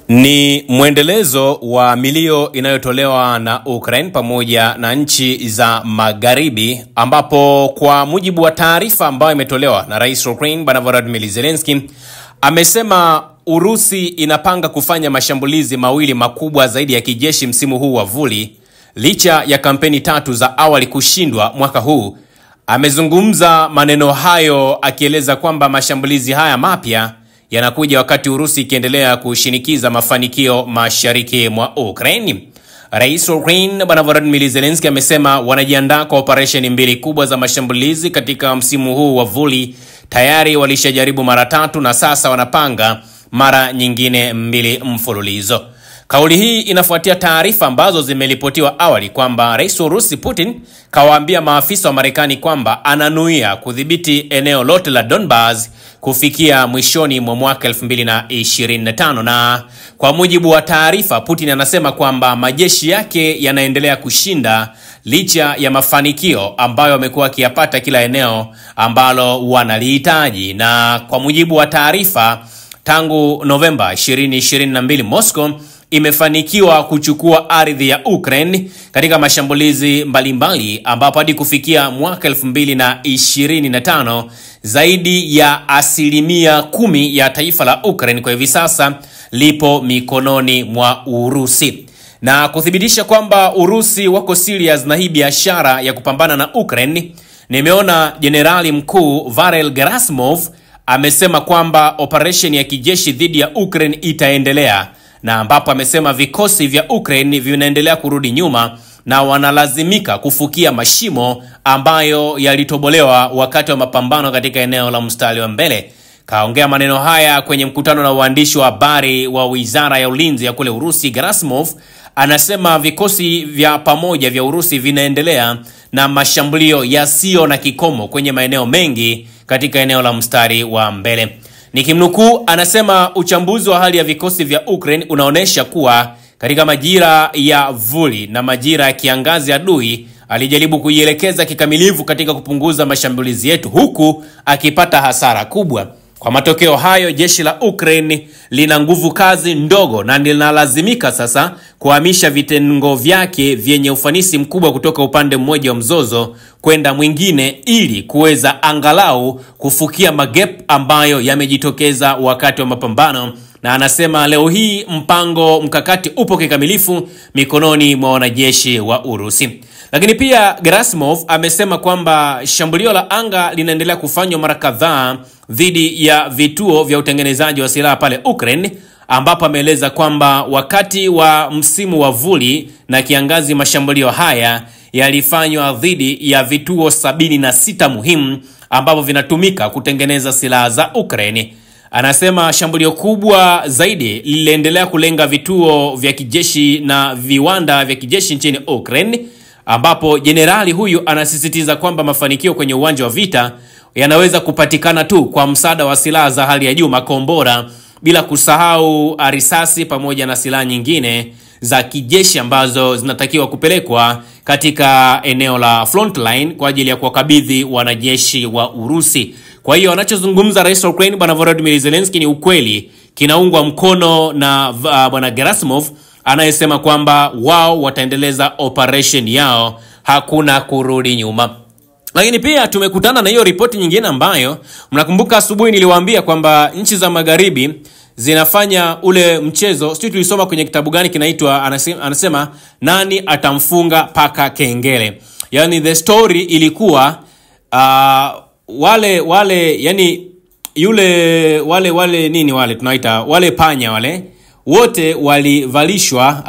Ni mwendelezo wa milio inayotolewa na Ukraine pamoja na nchi za magharibi, ambapo kwa mujibu wa taarifa ambayo imetolewa na Rais wa Ukraine Bwana Volodymyr Zelensky, amesema Urusi inapanga kufanya mashambulizi mawili makubwa zaidi ya kijeshi msimu huu wa vuli, licha ya kampeni tatu za awali kushindwa mwaka huu. Amezungumza maneno hayo akieleza kwamba mashambulizi haya mapya yanakuja wakati Urusi ikiendelea kushinikiza mafanikio mashariki mwa Ukraine. Rais wa Ukraine Bwana Volodymyr Zelensky amesema wanajiandaa kwa operesheni mbili kubwa za mashambulizi katika msimu huu wa vuli. Tayari walishajaribu mara tatu na sasa wanapanga mara nyingine mbili mfululizo. Kauli hii inafuatia taarifa ambazo zimeripotiwa awali kwamba Rais wa Urusi Putin kawaambia maafisa wa Marekani kwamba ananuia kudhibiti eneo lote la Donbas kufikia mwishoni mwa mwaka 2025, na kwa mujibu wa taarifa Putin anasema kwamba majeshi yake yanaendelea kushinda licha ya mafanikio ambayo wamekuwa wakiyapata kila eneo ambalo wanalihitaji. Na kwa mujibu wa taarifa, tangu Novemba 2022 Moscow imefanikiwa kuchukua ardhi ya Ukraine katika mashambulizi mbalimbali, ambapo hadi kufikia mwaka 2025 zaidi ya 10% ya taifa la Ukraine kwa hivi sasa lipo mikononi mwa Urusi. Na kuthibitisha kwamba Urusi wako serious na hii biashara ya kupambana na Ukraine, nimeona Jenerali Mkuu Varel Gerasimov amesema kwamba operation ya kijeshi dhidi ya Ukraine itaendelea, na ambapo amesema vikosi vya Ukraine vinaendelea kurudi nyuma na wanalazimika kufukia mashimo ambayo yalitobolewa wakati wa mapambano katika eneo la mstari wa mbele. Kaongea maneno haya kwenye mkutano na waandishi wa habari wa Wizara ya Ulinzi ya kule Urusi. Gerasimov anasema vikosi vya pamoja vya Urusi vinaendelea na mashambulio yasiyo na kikomo kwenye maeneo mengi katika eneo la mstari wa mbele. Nikimnukuu, anasema uchambuzi wa hali ya vikosi vya Ukraine unaonesha kuwa katika majira ya vuli na majira ya kiangazi adui alijaribu kuielekeza kikamilifu katika kupunguza mashambulizi yetu, huku akipata hasara kubwa. Kwa matokeo hayo, jeshi la Ukraine lina nguvu kazi ndogo na linalazimika sasa kuhamisha vitengo vyake vyenye ufanisi mkubwa kutoka upande mmoja wa mzozo kwenda mwingine ili kuweza angalau kufukia magap ambayo yamejitokeza wakati wa mapambano. Na anasema leo hii mpango mkakati upo kikamilifu mikononi mwa wanajeshi wa Urusi. Lakini pia Gerasimov amesema kwamba shambulio la anga linaendelea kufanywa mara kadhaa dhidi ya vituo vya utengenezaji wa silaha pale Ukraine, ambapo ameeleza kwamba wakati wa msimu wa vuli na kiangazi mashambulio haya yalifanywa dhidi ya vituo 76 muhimu ambavyo vinatumika kutengeneza silaha za Ukraine. Anasema shambulio kubwa zaidi liliendelea kulenga vituo vya kijeshi na viwanda vya kijeshi nchini Ukraine, ambapo jenerali huyu anasisitiza kwamba mafanikio kwenye uwanja wa vita yanaweza kupatikana tu kwa msaada wa silaha za hali ya juu, makombora, bila kusahau risasi pamoja na silaha nyingine za kijeshi ambazo zinatakiwa kupelekwa katika eneo la frontline kwa ajili ya kuwakabidhi wanajeshi wa Urusi. Kwa hiyo anachozungumza Rais wa Ukraine Bwana Volodymyr Zelensky ni ukweli, kinaungwa mkono na Bwana Gerasimov anayesema kwamba wao wataendeleza operation yao, hakuna kurudi nyuma. Lakini pia tumekutana na hiyo ripoti nyingine ambayo mnakumbuka asubuhi niliwaambia kwamba nchi za magharibi zinafanya ule mchezo, sisi tulisoma kwenye kitabu gani kinaitwa, anasema nani atamfunga paka kengele. Yani the story ilikuwa wale tunaita wale panya wale wote walivalishwa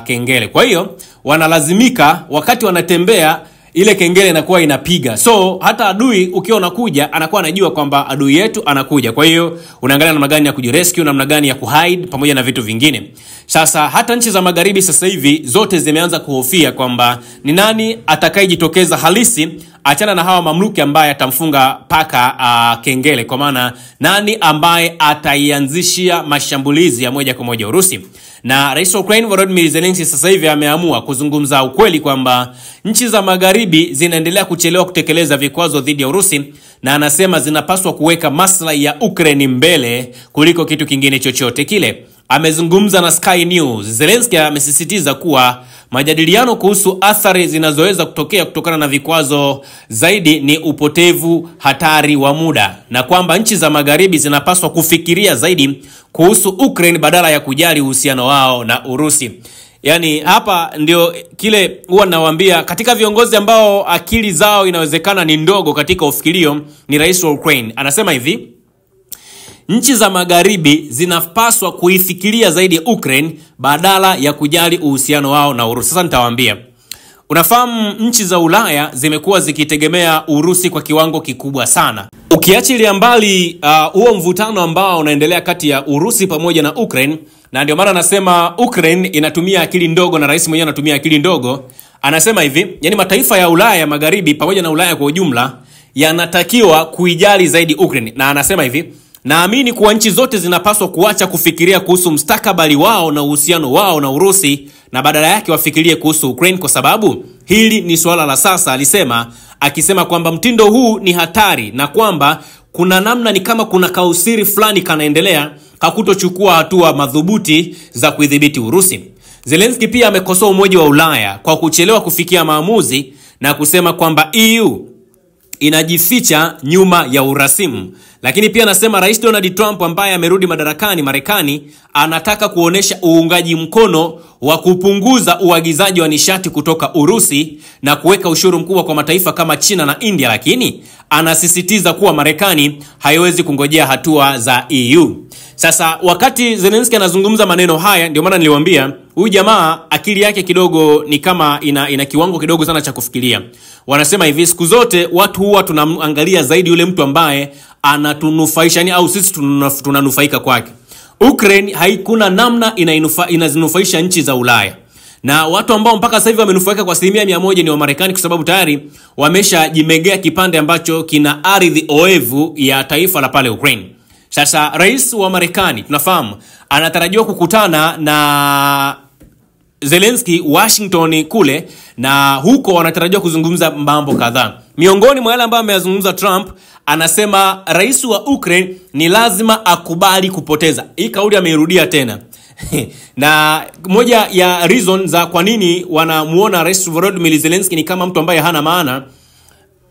kengele. Kwa hiyo wanalazimika wakati wanatembea ile kengele inakuwa inapiga. So hata adui ukiwa unakuja anakuwa anajua kwamba adui yetu anakuja. Kwa hiyo unaangalia namna gani ya kujirescue, namna gani ya kuhide pamoja na vitu vingine. Sasa hata nchi za magharibi sasa hivi zote zimeanza kuhofia kwamba ni nani atakayejitokeza halisi, achana na hawa mamluki ambaye atamfunga paka kengele, kwa maana nani ambaye ataianzishia mashambulizi ya moja kwa moja Urusi. Na Rais wa Ukraine Volodymyr Zelensky sasa hivi ameamua kuzungumza ukweli kwamba nchi za magharibi zinaendelea kuchelewa kutekeleza vikwazo dhidi ya Urusi, na anasema zinapaswa kuweka maslahi ya Ukraine mbele kuliko kitu kingine chochote kile. amezungumza na Sky News. Zelensky amesisitiza kuwa majadiliano kuhusu athari zinazoweza kutokea kutokana na vikwazo zaidi ni upotevu hatari wa muda, na kwamba nchi za magharibi zinapaswa kufikiria zaidi kuhusu Ukraine badala ya kujali uhusiano wao na Urusi. Yani hapa ndio kile huwa nawaambia, katika viongozi ambao akili zao inawezekana ni ndogo katika ufikirio ni rais wa Ukraine. Anasema hivi: nchi za magharibi zinapaswa kuifikiria zaidi Ukraine badala ya kujali uhusiano wao na Urusi. Sasa nitawaambia, unafahamu nchi za Ulaya zimekuwa zikitegemea Urusi kwa kiwango kikubwa sana. Ukiachilia mbali huo mvutano ambao unaendelea kati ya Urusi pamoja na Ukraine, na ndio maana anasema Ukraine inatumia akili ndogo na rais mwenyewe anatumia akili ndogo. Anasema hivi, yani mataifa ya Ulaya ya magharibi pamoja na Ulaya kwa ujumla yanatakiwa kuijali zaidi Ukraine. Na anasema hivi: naamini kuwa nchi zote zinapaswa kuacha kufikiria kuhusu mustakabali wao na uhusiano wao na Urusi na badala yake wafikirie kuhusu Ukraine, kwa sababu hili ni swala la sasa, alisema, akisema kwamba mtindo huu ni hatari na kwamba kuna namna ni kama kuna kausiri fulani kanaendelea hakutochukua hatua madhubuti za kuidhibiti Urusi. Zelensky pia amekosoa Umoja wa Ulaya kwa kuchelewa kufikia maamuzi na kusema kwamba EU inajificha nyuma ya urasimu. Lakini pia anasema Rais Donald Trump ambaye amerudi madarakani Marekani anataka kuonesha uungaji mkono wa kupunguza uagizaji wa nishati kutoka Urusi na kuweka ushuru mkubwa kwa mataifa kama China na India, lakini anasisitiza kuwa Marekani haiwezi kungojea hatua za EU. Sasa wakati Zelensky anazungumza maneno haya, ndio maana niliwaambia huyu jamaa akili yake kidogo ni kama ina kiwango kidogo sana cha kufikiria. Wanasema hivi, siku zote watu huwa tunaangalia zaidi yule mtu ambaye anatunufaisha, au sisi tunanufaika kwake. Ukraine haikuna namna inazinufaisha nchi za Ulaya. Na watu ambao mpaka sasa hivi wamenufaika kwa 100% ni wa Marekani, kwa sababu tayari wameshajimegea kipande ambacho kina ardhi oevu ya taifa la pale Ukraine. Sasa rais wa Marekani tunafahamu anatarajiwa kukutana na Zelensky Washington kule, na huko wanatarajiwa kuzungumza mambo kadhaa. Miongoni mwa yale ambayo ameyazungumza Trump, anasema rais wa Ukraine ni lazima akubali kupoteza. Hii kauli ameirudia tena. Na moja ya reason za kwa nini wanamuona rais Volodymyr Zelensky ni kama mtu ambaye hana maana,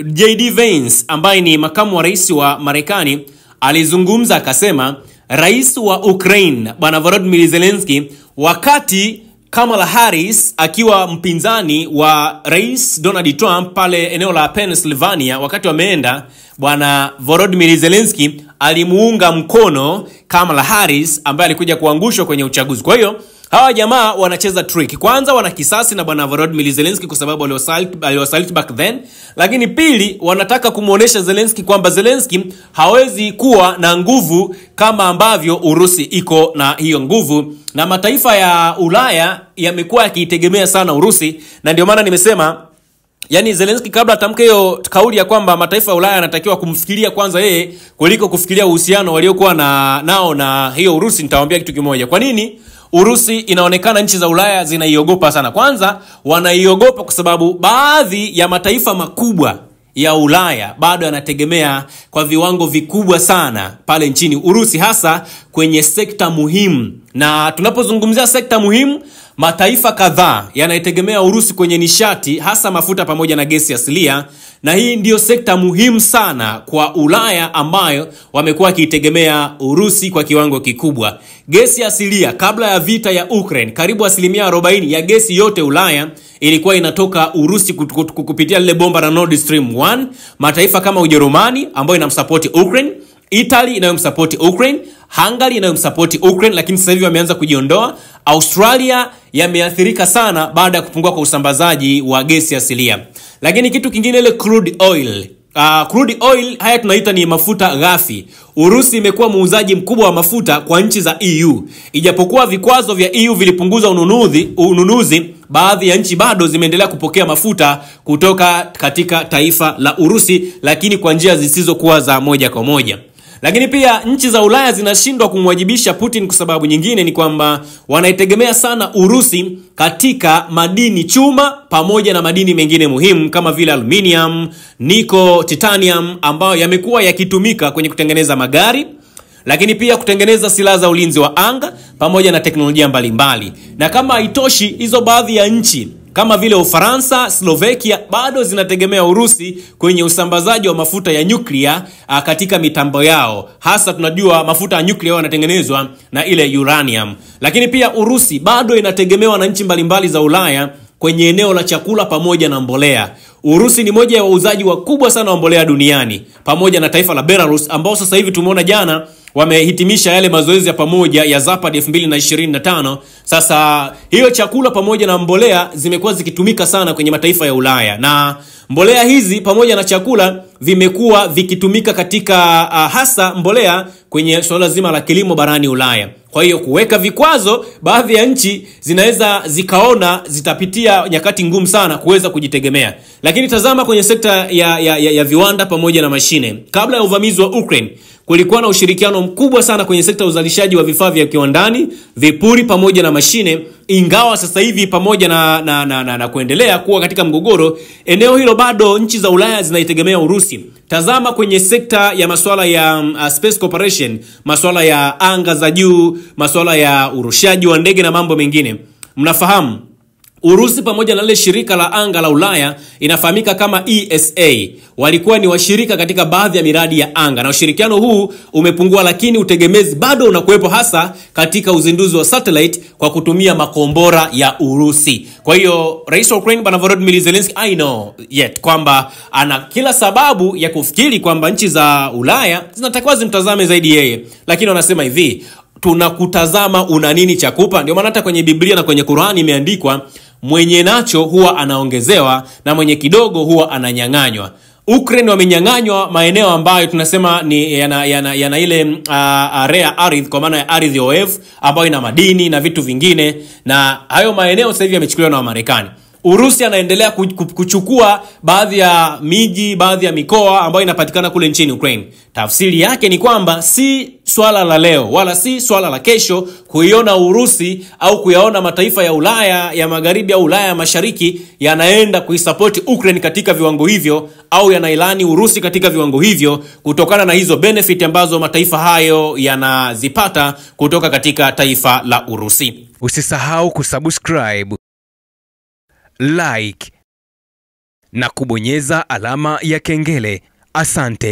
JD Vance ambaye ni makamu wa rais wa Marekani alizungumza akasema rais wa Ukraine bwana Volodymyr Zelensky, wakati Kamala Harris akiwa mpinzani wa rais Donald Trump pale eneo la Pennsylvania, wakati wameenda, bwana Volodymyr Zelensky alimuunga mkono Kamala Harris ambaye alikuja kuangushwa kwenye uchaguzi. Kwa hiyo hawa jamaa wanacheza trick. Kwanza wana kisasi na bwana Volodymyr Zelensky kwa sababu aliwasaliti back then, lakini pili wanataka kumuonesha Zelensky kwamba Zelensky hawezi kuwa na nguvu kama ambavyo Urusi iko na hiyo nguvu, na mataifa ya Ulaya yamekuwa yakitegemea sana Urusi. Na ndio maana nimesema, yani Zelensky kabla atamke hiyo kauli ya kwamba mataifa ya Ulaya yanatakiwa kumfikiria kwanza yeye kuliko kufikiria uhusiano waliokuwa nao na hiyo Urusi, nitawaambia kitu kimoja. Kwa nini Urusi inaonekana nchi za Ulaya zinaiogopa sana? Kwanza wanaiogopa kwa sababu baadhi ya mataifa makubwa ya Ulaya bado yanategemea kwa viwango vikubwa sana pale nchini Urusi, hasa kwenye sekta muhimu. Na tunapozungumzia sekta muhimu, mataifa kadhaa yanaitegemea Urusi kwenye nishati, hasa mafuta pamoja na gesi asilia, na hii ndio sekta muhimu sana kwa Ulaya ambayo wamekuwa wakitegemea Urusi kwa kiwango kikubwa. Gesi asilia kabla ya vita ya Ukraine, karibu 40% ya gesi yote Ulaya ilikuwa inatoka Urusi kupitia lile bomba la Nord Stream 1. Mataifa kama Ujerumani ambayo inamsupport Ukraine, Italy inayomsupport Ukraine, Hungary inayomsupport Ukraine, lakini sasa hivi wameanza kujiondoa. Australia yameathirika sana baada ya kupungua kwa usambazaji wa gesi asilia. Lakini kitu kingine, ile crude oil. Crude oil haya tunaita ni mafuta ghafi. Urusi imekuwa muuzaji mkubwa wa mafuta kwa nchi za EU. Ijapokuwa vikwazo vya EU vilipunguza ununuzi, baadhi ya nchi bado zimeendelea kupokea mafuta kutoka katika taifa la Urusi, lakini kwa njia zisizokuwa za moja kwa moja. Lakini pia nchi za Ulaya zinashindwa kumwajibisha Putin kwa sababu nyingine ni kwamba wanaitegemea sana Urusi katika madini chuma pamoja na madini mengine muhimu kama vile aluminium, nickel, titanium ambayo yamekuwa yakitumika kwenye kutengeneza magari, lakini pia kutengeneza silaha za ulinzi wa anga pamoja na teknolojia mbalimbali. Na kama haitoshi, hizo baadhi ya nchi kama vile Ufaransa, Slovakia bado zinategemea Urusi kwenye usambazaji wa mafuta ya nyuklia katika mitambo yao. Hasa tunajua mafuta ya nyuklia yanatengenezwa na ile uranium. Lakini pia Urusi bado inategemewa na nchi mbalimbali za Ulaya kwenye eneo la chakula pamoja na mbolea. Urusi ni moja ya wauzaji wakubwa sana wa mbolea duniani pamoja na taifa la Belarus, ambao sasa hivi tumeona jana wamehitimisha yale mazoezi ya pamoja ya Zapad 2025. Sasa hiyo chakula pamoja na mbolea zimekuwa zikitumika sana kwenye mataifa ya Ulaya, na mbolea hizi pamoja na chakula vimekuwa vikitumika katika hasa mbolea kwenye swala zima la kilimo barani Ulaya. Kwa hiyo kuweka vikwazo, baadhi ya nchi zinaweza zikaona zitapitia nyakati ngumu sana kuweza kujitegemea. Lakini tazama kwenye sekta ya viwanda pamoja na mashine. Kabla ya uvamizi wa Ukraine, kulikuwa na ushirikiano mkubwa sana kwenye sekta ya uzalishaji wa vifaa vya kiwandani, vipuri pamoja na mashine. Ingawa sasa hivi pamoja na kuendelea kuwa katika mgogoro, eneo hilo bado nchi za Ulaya zinaitegemea Urusi. Tazama kwenye sekta ya masuala ya space cooperation, masuala ya anga za juu, masuala ya urushaji wa ndege na mambo mengine. Mnafahamu Urusi pamoja na ile shirika la anga la Ulaya inafahamika kama ESA walikuwa ni washirika katika baadhi ya miradi ya anga, na ushirikiano huu umepungua, lakini utegemezi bado unakuwepo, hasa katika uzinduzi wa satellite kwa kutumia makombora ya Urusi. Kwa hiyo Rais wa Ukraine Bwana Volodymyr Zelensky kwamba ana kila sababu ya kufikiri kwamba nchi za Ulaya zinatakiwa zimtazame zaidi yeye, lakini wanasema hivi, tunakutazama una nini cha kupa. Ndio maana hata kwenye Biblia na kwenye Qur'ani imeandikwa mwenye nacho huwa anaongezewa na mwenye kidogo huwa ananyang'anywa. Ukraine wamenyang'anywa maeneo ambayo tunasema ni yana ile rare earth, kwa maana ya ardhi oevu ambayo ina madini na vitu vingine, na hayo maeneo sasa hivi yamechukuliwa na Marekani. Urusi anaendelea kuchukua baadhi ya miji, baadhi ya mikoa ambayo inapatikana kule nchini Ukraine. Tafsiri yake ni kwamba si swala la leo wala si swala la kesho kuiona Urusi au kuyaona mataifa ya Ulaya ya Magharibi au Ulaya ya Mashariki yanaenda kuisupport Ukraine katika viwango hivyo, au yanailani Urusi katika viwango hivyo, kutokana na hizo benefit ambazo mataifa hayo yanazipata kutoka katika taifa la Urusi. Usisahau kusubscribe, like na kubonyeza alama ya kengele. Asante.